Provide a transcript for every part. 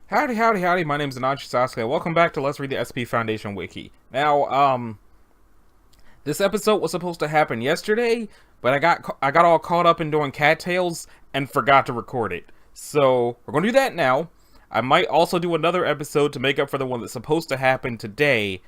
Howdy, howdy, howdy, my name's Anachi Sasuke. Welcome back to Let's Read the SCP Foundation Wiki. Now, this episode was supposed to happen yesterday, but I got all caught up in doing cattails and forgot to record it. So, we're gonna do that now. I might also do another episode to make up for the one that's supposed to happen today.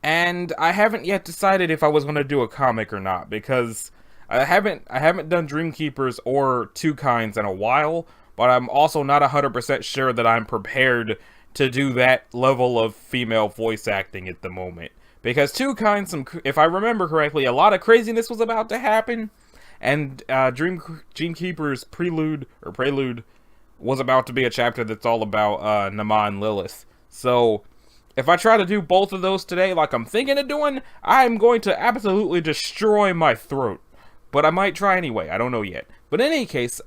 And I haven't yet decided if I was gonna do a comic or not, because I haven't done Dreamkeepers or Two Kinds in a while, but I'm also not 100% sure that I'm prepared to do that level of female voice acting at the moment. Because Two Kinds, if I remember correctly, a lot of craziness was about to happen, and Dreamkeeper's Prelude was about to be a chapter that's all about Nama and Lilith. So, if I try to do both of those today like I'm thinking of doing, I'm going to absolutely destroy my throat. But I might try anyway, I don't know yet. But in any case,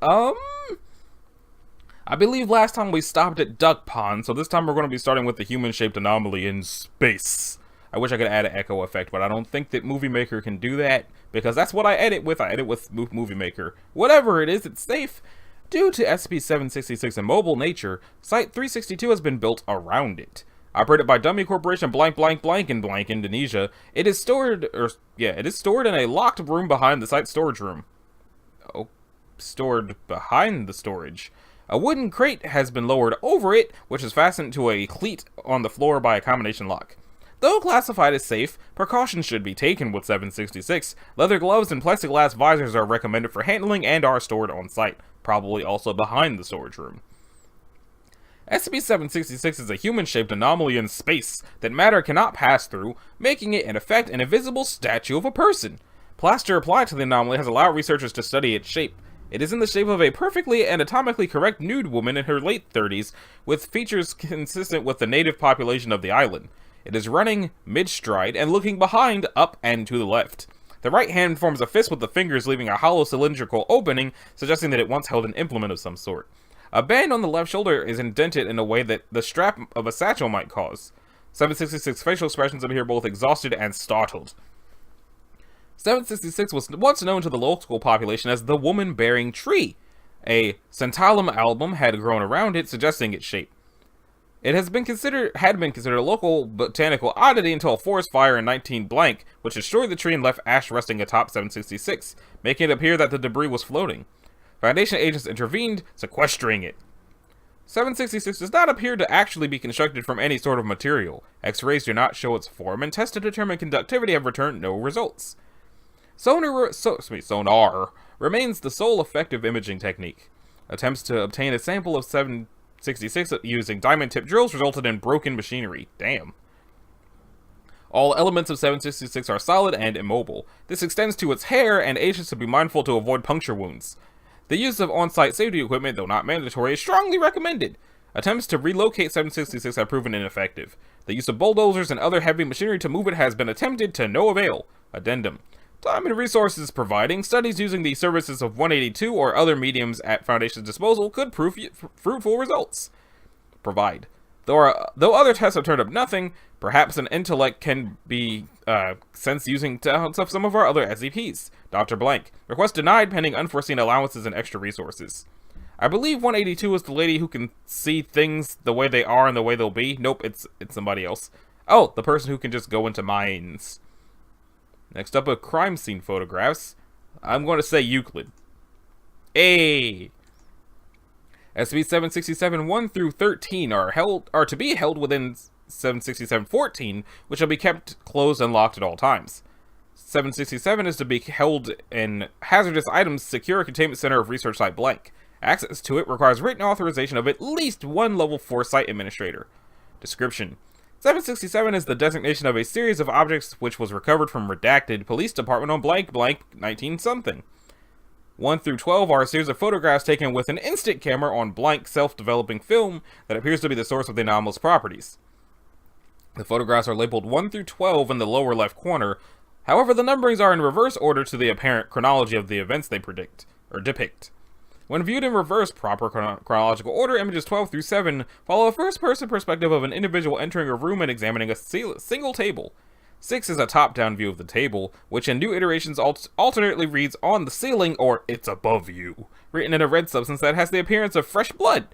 I believe last time we stopped at Duck Pond, so this time we're going to be starting with the human-shaped anomaly in space. I wish I could add an echo effect, but I don't think that Movie Maker can do that, because that's what I edit with. I edit with Movie Maker. Whatever it is, it's safe. Due to SCP-766's immobile nature, Site-362 has been built around it. Operated by Dummy Corporation blank blank blank in blank Indonesia, it is stored in a locked room behind the site storage room. Oh, stored behind the storage. A wooden crate has been lowered over it, which is fastened to a cleat on the floor by a combination lock. Though classified as safe, precautions should be taken with 766. Leather gloves and plexiglass visors are recommended for handling and are stored on site, probably also behind the storage room. SCP-766 is a human-shaped anomaly in space that matter cannot pass through, making it, in effect, an invisible statue of a person. Plaster applied to the anomaly has allowed researchers to study its shape. It is in the shape of a perfectly anatomically correct nude woman in her late 30s, with features consistent with the native population of the island. It is running mid-stride and looking behind, up, and to the left. The right hand forms a fist with the fingers leaving a hollow cylindrical opening, suggesting that it once held an implement of some sort. A band on the left shoulder is indented in a way that the strap of a satchel might cause. 766 facial expressions appear both exhausted and startled. 766 was once known to the local population as the woman-bearing tree. A centellum album had grown around it, suggesting its shape. It had been considered a local botanical oddity until a forest fire in 19 blank, which destroyed the tree and left ash resting atop 766, making it appear that the debris was floating. Foundation agents intervened, sequestering it. 766 does not appear to actually be constructed from any sort of material. X-rays do not show its form, and tests to determine conductivity have returned no results. Sonar remains the sole effective imaging technique. Attempts to obtain a sample of 766 using diamond-tipped drills resulted in broken machinery. Damn. All elements of 766 are solid and immobile. This extends to its hair, and agents should be mindful to avoid puncture wounds. The use of on-site safety equipment, though not mandatory, is strongly recommended. Attempts to relocate 766 have proven ineffective. The use of bulldozers and other heavy machinery to move it has been attempted to no avail. Addendum. Time and resources providing, studies using the services of 182 or other mediums at Foundation's disposal could prove fruitful results. Provide. Though other tests have turned up nothing, perhaps an intellect can be sensed using some of our other SCPs. Dr. Blank. Request denied pending unforeseen allowances and extra resources. I believe 182 is the lady who can see things the way they are and the way they'll be. Nope, it's somebody else. Oh, the person who can just go into mines. Next up are crime scene photographs. I'm going to say Euclid. Hey! SCP-767 1 through 13 are to be held within 767-14, which will be kept closed and locked at all times. 767 is to be held in Hazardous Items Secure Containment Center of Research Site Blank. Access to it requires written authorization of at least one Level 4 Site Administrator. Description: 767 is the designation of a series of objects which was recovered from Redacted Police Department on blank blank 19-something. 1 through 12 are a series of photographs taken with an instant camera on blank self-developing film that appears to be the source of the anomalous properties. The photographs are labeled 1 through 12 in the lower left corner. However, the numberings are in reverse order to the apparent chronology of the events they depict. When viewed in reverse proper chronological order, images 12 through 7 follow a first-person perspective of an individual entering a room and examining a single table. 6 is a top-down view of the table, which in new iterations alternately reads "on the ceiling" or "it's above you," written in a red substance that has the appearance of fresh blood.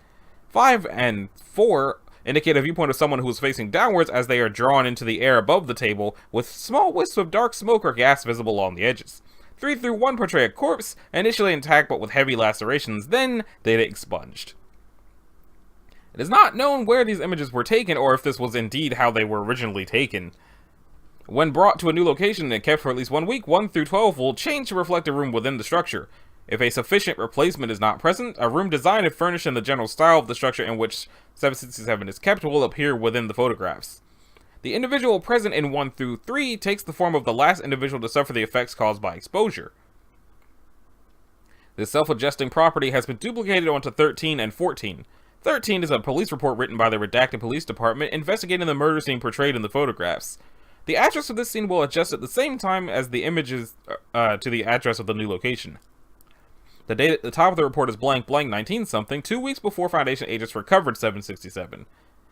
5 and 4 indicate a viewpoint of someone who is facing downwards as they are drawn into the air above the table, with small wisps of dark smoke or gas visible along the edges. 3 through 1 portray a corpse, initially intact but with heavy lacerations, then data expunged. It is not known where these images were taken or if this was indeed how they were originally taken. When brought to a new location and kept for at least 1 week, 1 through 12 will change to reflect a room within the structure. If a sufficient replacement is not present, a room designed and furnished in the general style of the structure in which 767 is kept will appear within the photographs. The individual present in 1 through 3 takes the form of the last individual to suffer the effects caused by exposure. This self-adjusting property has been duplicated onto 13 and 14. 13 is a police report written by the redacted police department investigating the murder scene portrayed in the photographs. The address of this scene will adjust at the same time as the images to the address of the new location. The date at the top of the report is blank blank 19-something, 2 weeks before Foundation agents recovered 767.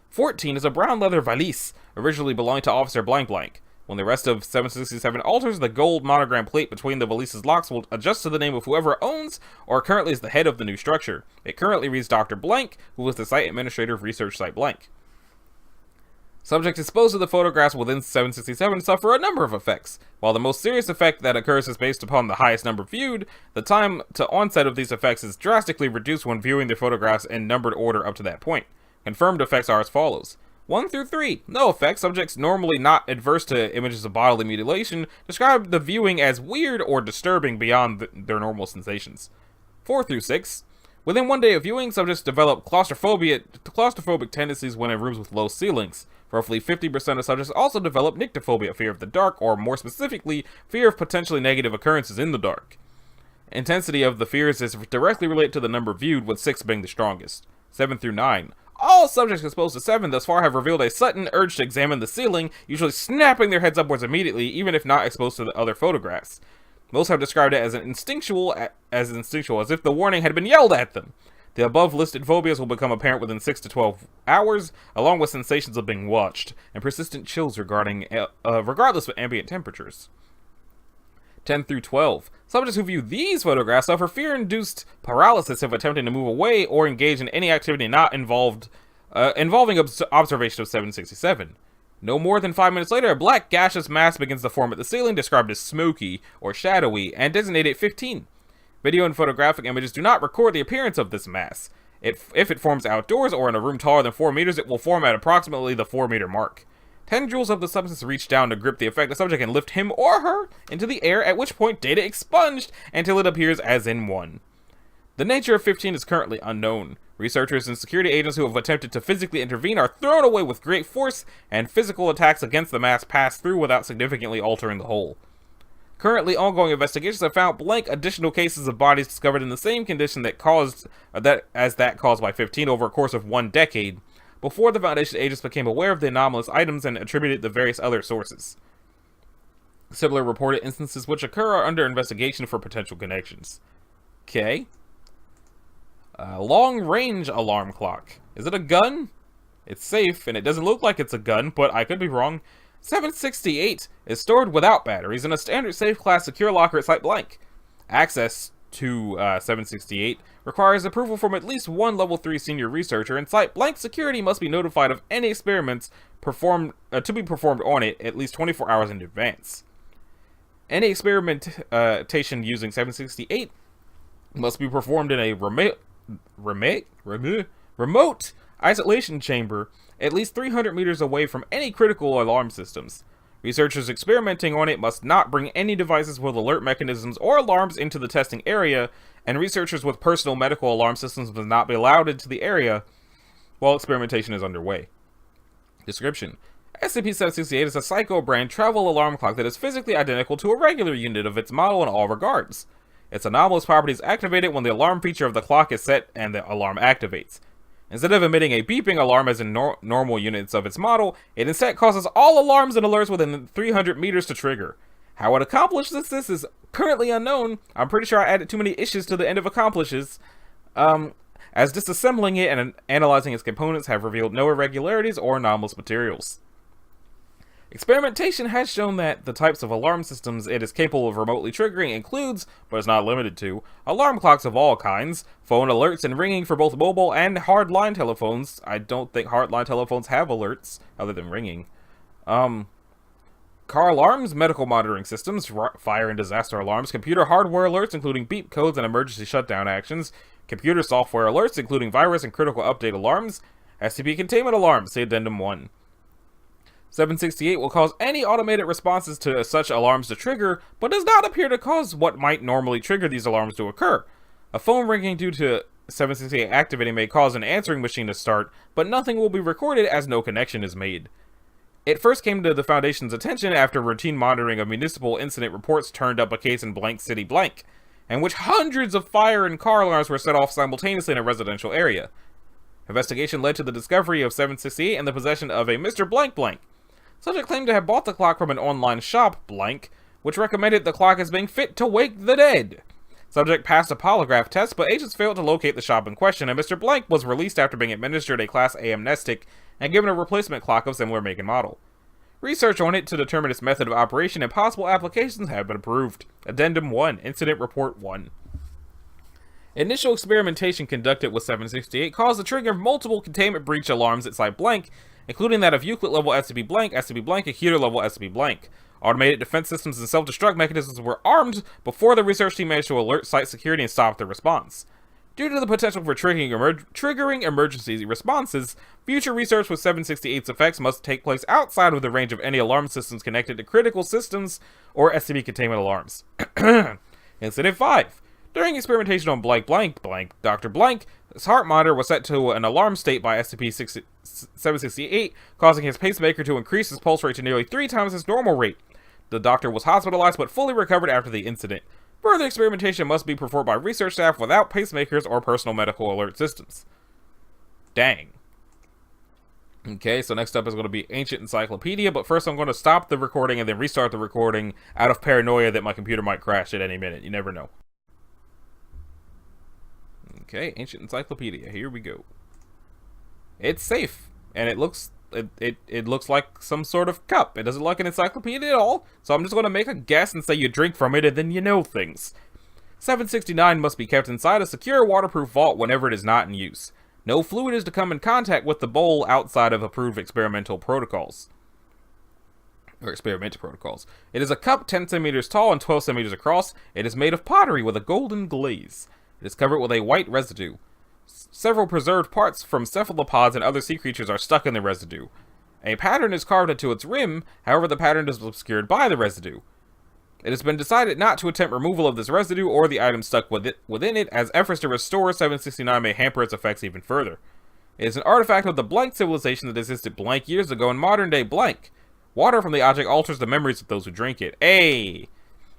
14 is a brown leather valise, originally belonging to Officer blank blank. When the rest of 767 alters, the gold monogram plate between the valise's locks will adjust to the name of whoever owns or currently is the head of the new structure. It currently reads Dr. Blank, who is the site administrator of Research Site Blank. Subjects exposed to the photographs within 767 suffer a number of effects. While the most serious effect that occurs is based upon the highest number viewed, the time to onset of these effects is drastically reduced when viewing the photographs in numbered order up to that point. Confirmed effects are as follows. 1 through 3, no effects. Subjects normally not adverse to images of bodily mutilation describe the viewing as weird or disturbing beyond their normal sensations. 4 through 6, within 1 day of viewing, subjects develop claustrophobic tendencies when in rooms with low ceilings. Roughly 50% of subjects also develop nyctophobia, fear of the dark, or more specifically, fear of potentially negative occurrences in the dark. Intensity of the fears is directly related to the number viewed, with 6 being the strongest. 7 through 9. All subjects exposed to 7 thus far have revealed a sudden urge to examine the ceiling, usually snapping their heads upwards immediately, even if not exposed to the other photographs. Most have described it as instinctual, as if the warning had been yelled at them. The above-listed phobias will become apparent within 6 to 12 hours, along with sensations of being watched, and persistent chills regardless of ambient temperatures. 10 through 12. Subjects who view these photographs suffer fear-induced paralysis if attempting to move away or engage in any activity not involving observation of 767. No more than 5 minutes later, a black gaseous mass begins to form at the ceiling, described as smoky or shadowy, and designated 15. Video and photographic images do not record the appearance of this mass. If it forms outdoors or in a room taller than 4 meters, it will form at approximately the 4-meter mark. Tendrils of the substance reach down to grip the affected subject and lift him or her into the air, at which point data expunged until it appears as in 1. The nature of 15 is currently unknown. Researchers and security agents who have attempted to physically intervene are thrown away with great force, and physical attacks against the mass pass through without significantly altering the whole. Currently, ongoing investigations have found blank additional cases of bodies discovered in the same condition that caused by 15 over a course of 1 decade, before the Foundation agents became aware of the anomalous items and attributed the various other sources. Similar reported instances which occur are under investigation for potential connections. Okay. Long-range alarm clock. Is it a gun? It's safe, and it doesn't look like it's a gun, but I could be wrong. 768 is stored without batteries in a standard safe class secure locker at Site Blank. Access to 768 requires approval from at least one level 3 senior researcher, and Site Blank security must be notified of any experiments to be performed on it at least 24 hours in advance. Any experimentation using 768 must be performed in a remote isolation chamber at least 300 meters away from any critical alarm systems. Researchers experimenting on it must not bring any devices with alert mechanisms or alarms into the testing area, and researchers with personal medical alarm systems must not be allowed into the area while experimentation is underway. Description: SCP-768 is a Psycho-brand travel alarm clock that is physically identical to a regular unit of its model in all regards. Its anomalous property is activated when the alarm feature of the clock is set and the alarm activates. Instead of emitting a beeping alarm as in normal units of its model, it instead causes all alarms and alerts within 300 meters to trigger. How it accomplishes this is currently unknown. I'm pretty sure I added too many issues to the end of accomplishes. As disassembling it and analyzing its components have revealed no irregularities or anomalous materials. Experimentation has shown that the types of alarm systems it is capable of remotely triggering includes, but is not limited to, alarm clocks of all kinds, phone alerts and ringing for both mobile and hardline telephones. I don't think hardline telephones have alerts, other than ringing. Car alarms, medical monitoring systems, fire and disaster alarms, computer hardware alerts including beep codes and emergency shutdown actions, computer software alerts including virus and critical update alarms, SCP containment alarms, see Addendum 1. 768 will cause any automated responses to such alarms to trigger, but does not appear to cause what might normally trigger these alarms to occur. A phone ringing due to 768 activating may cause an answering machine to start, but nothing will be recorded as no connection is made. It first came to the Foundation's attention after routine monitoring of municipal incident reports turned up a case in blank city blank, in which hundreds of fire and car alarms were set off simultaneously in a residential area. Investigation led to the discovery of 768 and the possession of a Mr. Blank Blank. Subject claimed to have bought the clock from an online shop, blank, which recommended the clock as being fit to wake the dead. Subject passed a polygraph test, but agents failed to locate the shop in question, and Mr. Blank was released after being administered a Class A amnestic and given a replacement clock of similar make and model. Research on it to determine its method of operation and possible applications have been approved. Addendum 1, Incident Report 1. Initial experimentation conducted with 768 caused the trigger of multiple containment breach alarms at Site Blank, including that of Euclid level SCP Blank, and keter level SCP Blank. Automated defense systems and self-destruct mechanisms were armed before the research team managed to alert site security and stop the response. Due to the potential for triggering emergency responses, future research with 768's effects must take place outside of the range of any alarm systems connected to critical systems or SCP containment alarms. Incident 5. During experimentation on blank blank blank, Dr. Blank, his heart monitor was set to an alarm state by SCP-768, causing his pacemaker to increase his pulse rate to nearly 3 times his normal rate. The doctor was hospitalized but fully recovered after the incident. Further experimentation must be performed by research staff without pacemakers or personal medical alert systems. Dang. Okay, so next up is going to be Ancient Encyclopedia, but first I'm going to stop the recording and then restart the recording out of paranoia that my computer might crash at any minute. You never know. Okay, Ancient Encyclopedia, here we go. It's safe, and it looks like some sort of cup. It doesn't look like an encyclopedia at all, so I'm just going to make a guess and say you drink from it and then you know things. 769 must be kept inside a secure waterproof vault whenever it is not in use. No fluid is to come in contact with the bowl outside of approved experimental protocols. Or experimental protocols. It is a cup 10 centimeters tall and 12 centimeters across. It is made of pottery with a golden glaze. It is covered with a white residue. Several preserved parts from cephalopods and other sea creatures are stuck in the residue. A pattern is carved into its rim, however the pattern is obscured by the residue. It has been decided not to attempt removal of this residue or the item stuck within it, as efforts to restore 769 may hamper its effects even further. It is an artifact of the blank civilization that existed blank years ago in modern day blank. Water from the object alters the memories of those who drink it. Hey!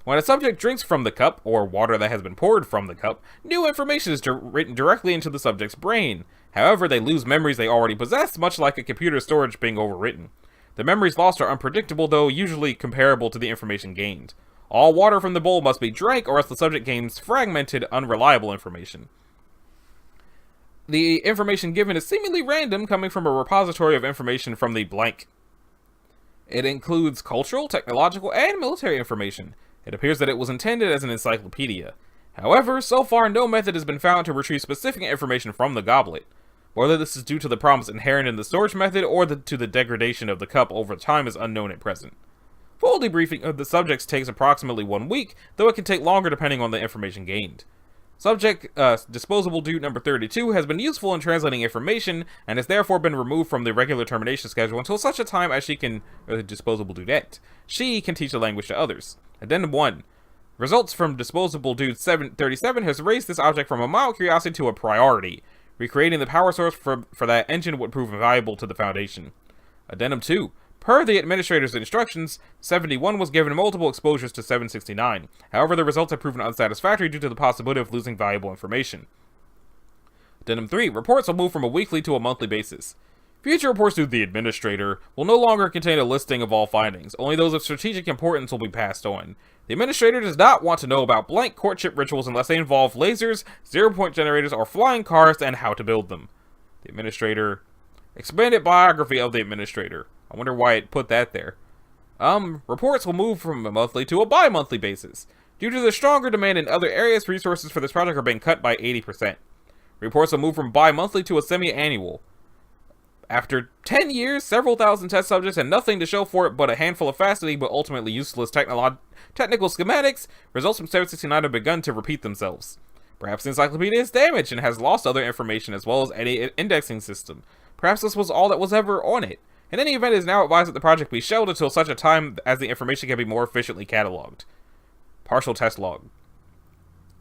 When a subject drinks from the cup, or water that has been poured from the cup, new information is written directly into the subject's brain. However, they lose memories they already possess, much like a computer storage being overwritten. The memories lost are unpredictable, though usually comparable to the information gained. All water from the bowl must be drank, or else the subject gains fragmented, unreliable information. The information given is seemingly random, coming from a repository of information from the blank. It includes cultural, technological, and military information. It appears that it was intended as an encyclopedia. However, so far no method has been found to retrieve specific information from the goblet. Whether this is due to the problems inherent in the storage method or to the degradation of the cup over time is unknown at present. Full debriefing of the subjects takes approximately 1 week, though it can take longer depending on the information gained. Subject Disposable Dude number 32 has been useful in translating information and has therefore been removed from the regular termination schedule until such a time as she can, Disposable Dudette, she can teach the language to others. Addendum 1. Results from Disposable Dude 737 has raised this object from a mild curiosity to a priority. Recreating the power source for that engine would prove invaluable to the Foundation. Addendum 2. Per the administrator's instructions, 71 was given multiple exposures to 769. However, the results have proven unsatisfactory due to the possibility of losing valuable information. Addendum 3. Reports will move from a weekly to a monthly basis. Future reports to the administrator will no longer contain a listing of all findings. Only those of strategic importance will be passed on. The administrator does not want to know about blank courtship rituals unless they involve lasers, zero-point generators, or flying cars, and how to build them. The administrator... Expanded biography of the administrator. I wonder why it put that there. Reports will move from a monthly to a bi-monthly basis. Due to the stronger demand in other areas, resources for this project are being cut by 80%. Reports will move from bi-monthly to a semi-annual. After 10 years, several thousand test subjects, and nothing to show for it but a handful of fascinating but ultimately useless technical schematics, results from 769 have begun to repeat themselves. Perhaps the Encyclopedia is damaged and has lost other information as well as any indexing system. Perhaps this was all that was ever on it. In any event, it is now advised that the project be shelved until such a time as the information can be more efficiently cataloged. Partial test log.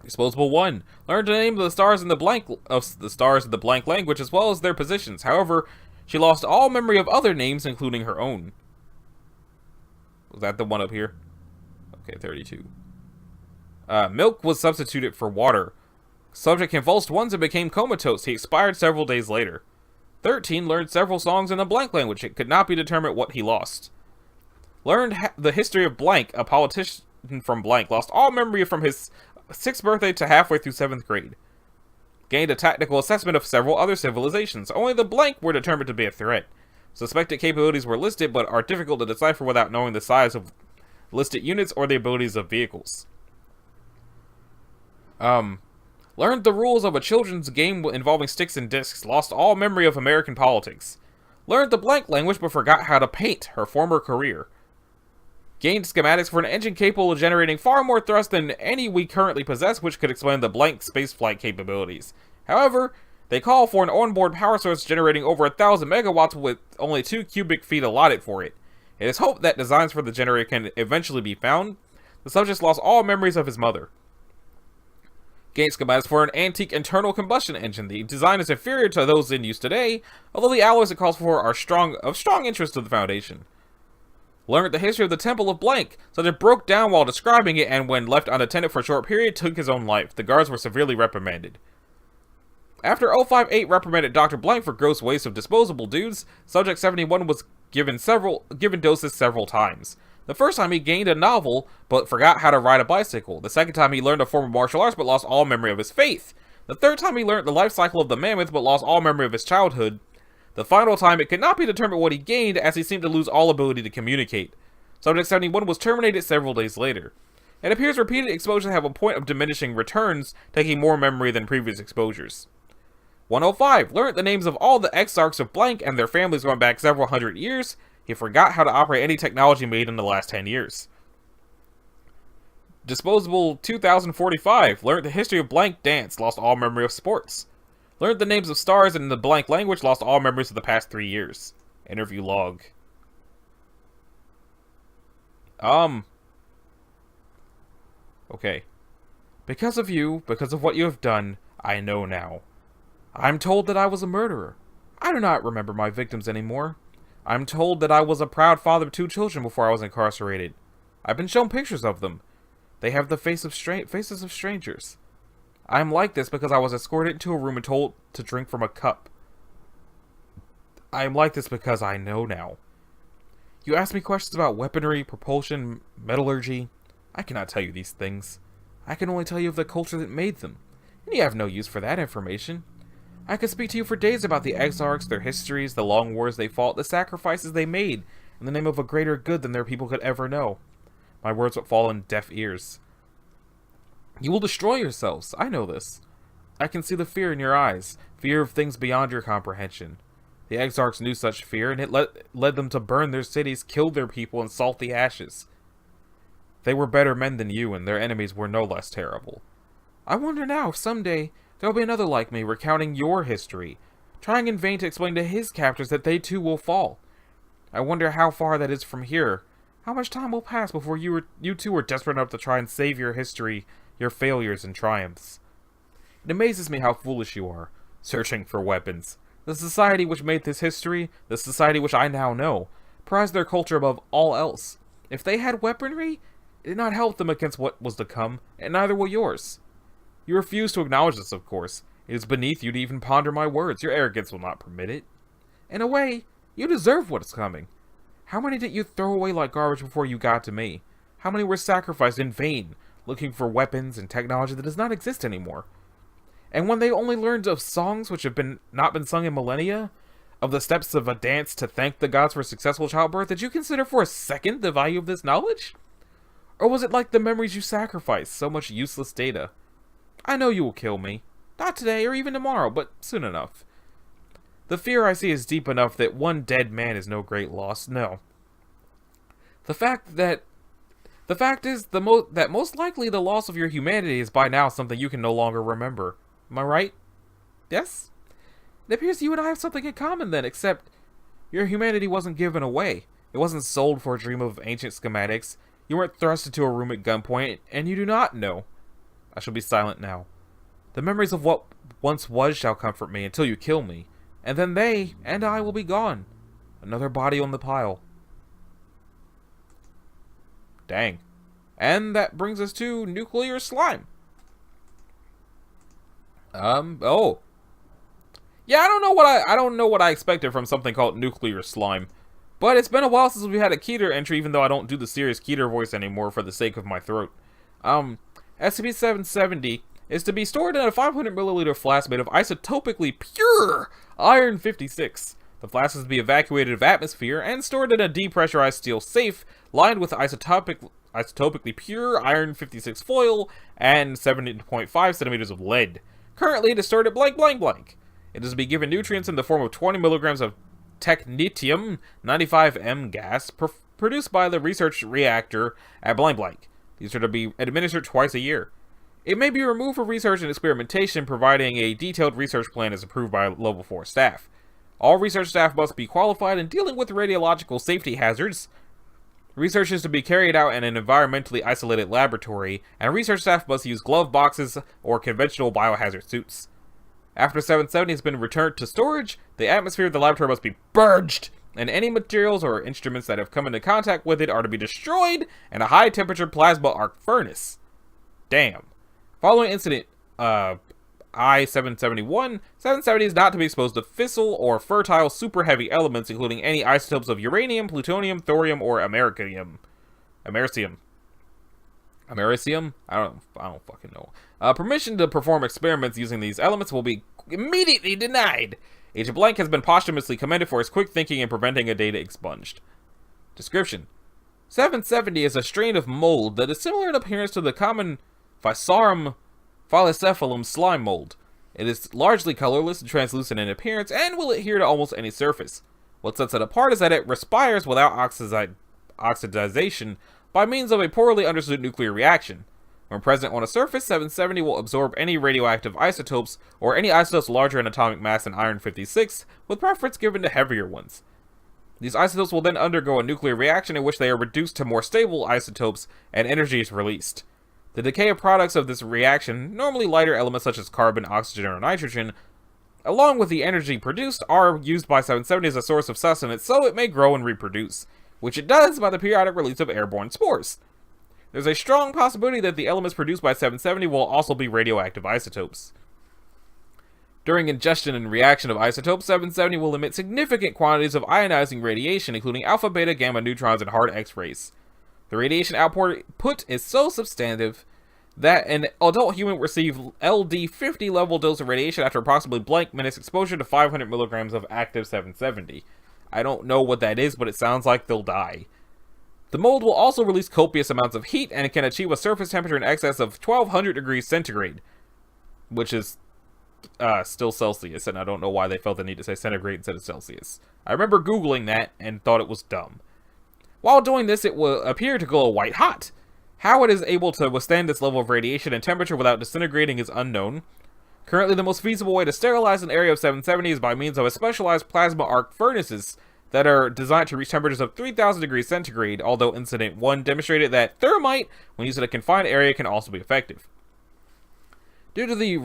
Disposable 1. Learned the name of the stars in the blank language as well as their positions. However, she lost all memory of other names, including her own. Was that the one up here? Okay, 32. Milk was substituted for water. Subject convulsed once and became comatose. He expired several days later. 13 learned several songs in the blank language. It could not be determined what he lost. Learned the history of blank. A politician from blank lost all memory from his 6th birthday to halfway through 7th grade. Gained a tactical assessment of several other civilizations. Only the blank were determined to be a threat. Suspected capabilities were listed but are difficult to decipher without knowing the size of listed units or the abilities of vehicles. Learned the rules of a children's game involving sticks and discs. Lost all memory of American politics. Learned the blank language but forgot how to paint, her former career. Gained schematics for an engine capable of generating far more thrust than any we currently possess, which could explain the blank spaceflight capabilities. However, they call for an onboard power source generating over 1,000 megawatts with only 2 cubic feet allotted for it. It is hoped that designs for the generator can eventually be found. The subject lost all memories of his mother. Gained schematics for an antique internal combustion engine. The design is inferior to those in use today, although the alloys it calls for are of strong interest to the Foundation. Learned the history of the Temple of Blank, so that it broke down while describing it, and when left unattended for a short period, took his own life. The guards were severely reprimanded. After 058 reprimanded Dr. Blank for gross waste of disposable dudes, Subject 71 was given doses several times. The first time he gained a novel, but forgot how to ride a bicycle. The second time he learned a form of martial arts, but lost all memory of his faith. The third time he learned the life cycle of the mammoth, but lost all memory of his childhood. The final time, it could not be determined what he gained, as he seemed to lose all ability to communicate. Subject 71 was terminated several days later. It appears repeated exposures have a point of diminishing returns, taking more memory than previous exposures. 105 learned the names of all the exarchs of Blank and their families going back several hundred years. He forgot how to operate any technology made in the last 10 years. Disposable 2045 learned the history of Blank dance, lost all memory of sports. Learned the names of stars in the blank language, lost all memories of the past 3 years. Interview log. Okay. Because of you, because of what you have done, I know now. I'm told that I was a murderer. I do not remember my victims anymore. I'm told that I was a proud father of 2 children before I was incarcerated. I've been shown pictures of them. They have the faces of strangers. I am like this because I was escorted into a room and told to drink from a cup. I am like this because I know now. You ask me questions about weaponry, propulsion, metallurgy. I cannot tell you these things. I can only tell you of the culture that made them, and you have no use for that information. I could speak to you for days about the exarchs, their histories, the long wars they fought, the sacrifices they made, in the name of a greater good than their people could ever know. My words would fall on deaf ears. You will destroy yourselves, I know this. I can see the fear in your eyes, fear of things beyond your comprehension. The exarchs knew such fear, and it led them to burn their cities, kill their people, and salt the ashes. They were better men than you, and their enemies were no less terrible. I wonder now if someday there will be another like me recounting your history, trying in vain to explain to his captors that they too will fall. I wonder how far that is from here. How much time will pass before you two are desperate enough to try and save your history, your failures and triumphs. It amazes me how foolish you are, searching for weapons. The society which made this history, the society which I now know, prized their culture above all else. If they had weaponry, it did not help them against what was to come, and neither will yours. You refuse to acknowledge this, of course. It is beneath you to even ponder my words. Your arrogance will not permit it. In a way, you deserve what is coming. How many did you throw away like garbage before you got to me? How many were sacrificed in vain, looking for weapons and technology that does not exist anymore? And when they only learned of songs which have not been sung in millennia, of the steps of a dance to thank the gods for successful childbirth, did you consider for a second the value of this knowledge? Or was it like the memories you sacrificed, so much useless data? I know you will kill me. Not today or even tomorrow, but soon enough. The fear I see is deep enough that one dead man is no great loss. No. The fact is that most likely the loss of your humanity is by now something you can no longer remember. Am I right? Yes? It appears you and I have something in common then, except your humanity wasn't given away. It wasn't sold for a dream of ancient schematics. You weren't thrust into a room at gunpoint, and you do not know. I shall be silent now. The memories of what once was shall comfort me until you kill me, and then they and I will be gone. Another body on the pile. Dang. And that brings us to nuclear slime. Oh. Yeah, I don't know what I expected from something called nuclear slime. But it's been a while since we had a keter entry, even though I don't do the serious keter voice anymore for the sake of my throat. SCP-770 is to be stored in a 500ml flask made of isotopically pure iron-56. The flask is to be evacuated of atmosphere and stored in a depressurized steel safe lined with isotopically pure iron-56 foil and 7.5 centimeters of lead. Currently, it is stored at blank blank blank. It is to be given nutrients in the form of 20 milligrams of technetium 95M gas produced by the research reactor at blank blank. These are to be administered twice a year. It may be removed for research and experimentation, providing a detailed research plan is approved by level 4 staff. All research staff must be qualified in dealing with radiological safety hazards. Research is to be carried out in an environmentally isolated laboratory, and research staff must use glove boxes or conventional biohazard suits. After 770 has been returned to storage, the atmosphere of the laboratory must be purged, and any materials or instruments that have come into contact with it are to be destroyed in a high-temperature plasma arc furnace. Damn. Following incident, I-771, 770 is not to be exposed to fissile or fertile super-heavy elements, including any isotopes of uranium, plutonium, thorium, or americium. Americium? I don't fucking know. Permission to perform experiments using these elements will be immediately denied. Agent Blank has been posthumously commended for his quick thinking in preventing a data expunged. Description: 770 is a strain of mold that is similar in appearance to the common Physarum phylocephalum slime mold. It is largely colorless and translucent in appearance and will adhere to almost any surface. What sets it apart is that it respires without oxidization by means of a poorly understood nuclear reaction. When present on a surface, 770 will absorb any radioactive isotopes or any isotopes larger in atomic mass than iron-56, with preference given to heavier ones. These isotopes will then undergo a nuclear reaction in which they are reduced to more stable isotopes and energy is released. The decay of products of this reaction, normally lighter elements such as carbon, oxygen, or nitrogen, along with the energy produced, are used by 770 as a source of sustenance so it may grow and reproduce, which it does by the periodic release of airborne spores. There's a strong possibility that the elements produced by 770 will also be radioactive isotopes. During ingestion and reaction of isotopes, 770 will emit significant quantities of ionizing radiation, including alpha, beta, gamma neutrons, and hard X-rays. The radiation output is so substantive that an adult human will receive LD-50 level dose of radiation after approximately blank minutes exposure to 500 milligrams of active 770. I don't know what that is, but it sounds like they'll die. The mold will also release copious amounts of heat and it can achieve a surface temperature in excess of 1200 degrees centigrade, which is still Celsius, and I don't know why they felt the need to say centigrade instead of Celsius. I remember Googling that and thought it was dumb. While doing this, it will appear to glow white hot. How it is able to withstand this level of radiation and temperature without disintegrating is unknown. Currently, the most feasible way to sterilize an area of 770 is by means of a specialized plasma arc furnaces that are designed to reach temperatures of 3000 degrees centigrade, although Incident 1 demonstrated that thermite, when used in a confined area, can also be effective. Due to the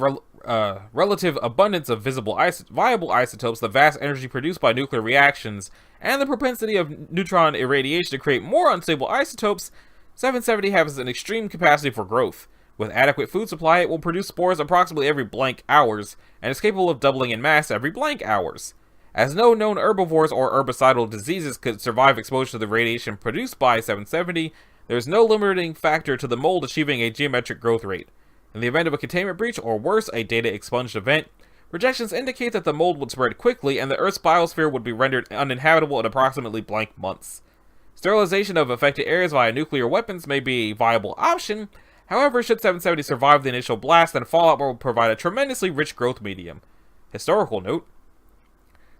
relative abundance of viable isotopes, the vast energy produced by nuclear reactions, and the propensity of neutron irradiation to create more unstable isotopes, 770 has an extreme capacity for growth. With adequate food supply, it will produce spores approximately every blank hours, and is capable of doubling in mass every blank hours. As no known herbivores or herbicidal diseases could survive exposure to the radiation produced by 770, there is no limiting factor to the mold achieving a geometric growth rate. In the event of a containment breach, or worse, a data expunged event, Projections indicate that the mold would spread quickly and the Earth's biosphere would be rendered uninhabitable in approximately blank months. Sterilization of affected areas via nuclear weapons may be a viable option. However, should 770 survive the initial blast, then fallout will provide a tremendously rich growth medium. Historical note: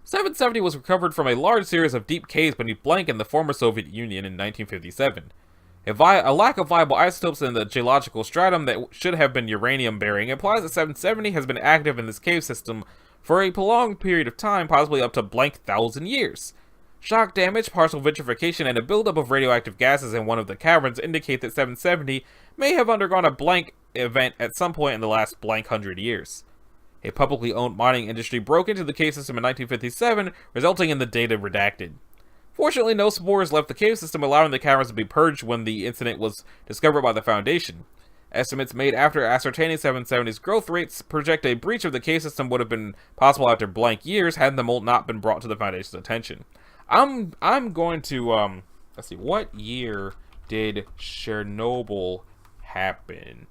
770 was recovered from a large series of deep caves beneath blank in the former Soviet Union in 1957. A lack of viable isotopes in the geological stratum that should have been uranium-bearing implies that 770 has been active in this cave system for a prolonged period of time, possibly up to blank 1,000 years. Shock damage, partial vitrification, and a buildup of radioactive gases in one of the caverns indicate that 770 may have undergone a blank event at some point in the last blank 100 years. A publicly owned mining industry broke into the cave system in 1957, resulting in the data redacted. Fortunately, no spores left the cave system, allowing the caverns to be purged when the incident was discovered by the Foundation. Estimates made after ascertaining 770's growth rates project a breach of the cave system would have been possible after blank years had the mold not been brought to the Foundation's attention. I'm going to let's see, what year did Chernobyl happen?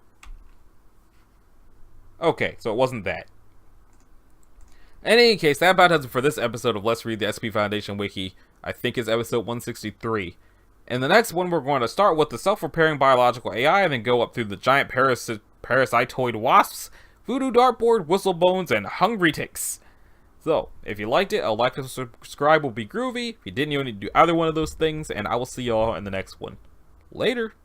Okay, so it wasn't that. In any case, that about does it for this episode of Let's Read the SCP Foundation Wiki. I think it's episode 163. In the next one, we're going to start with the self-repairing biological AI and then go up through the giant parasitoid wasps, voodoo dartboard, whistlebones, and hungry ticks. So, if you liked it, a like and subscribe will be groovy. If you didn't, you need to do either one of those things, and I will see y'all in the next one. Later!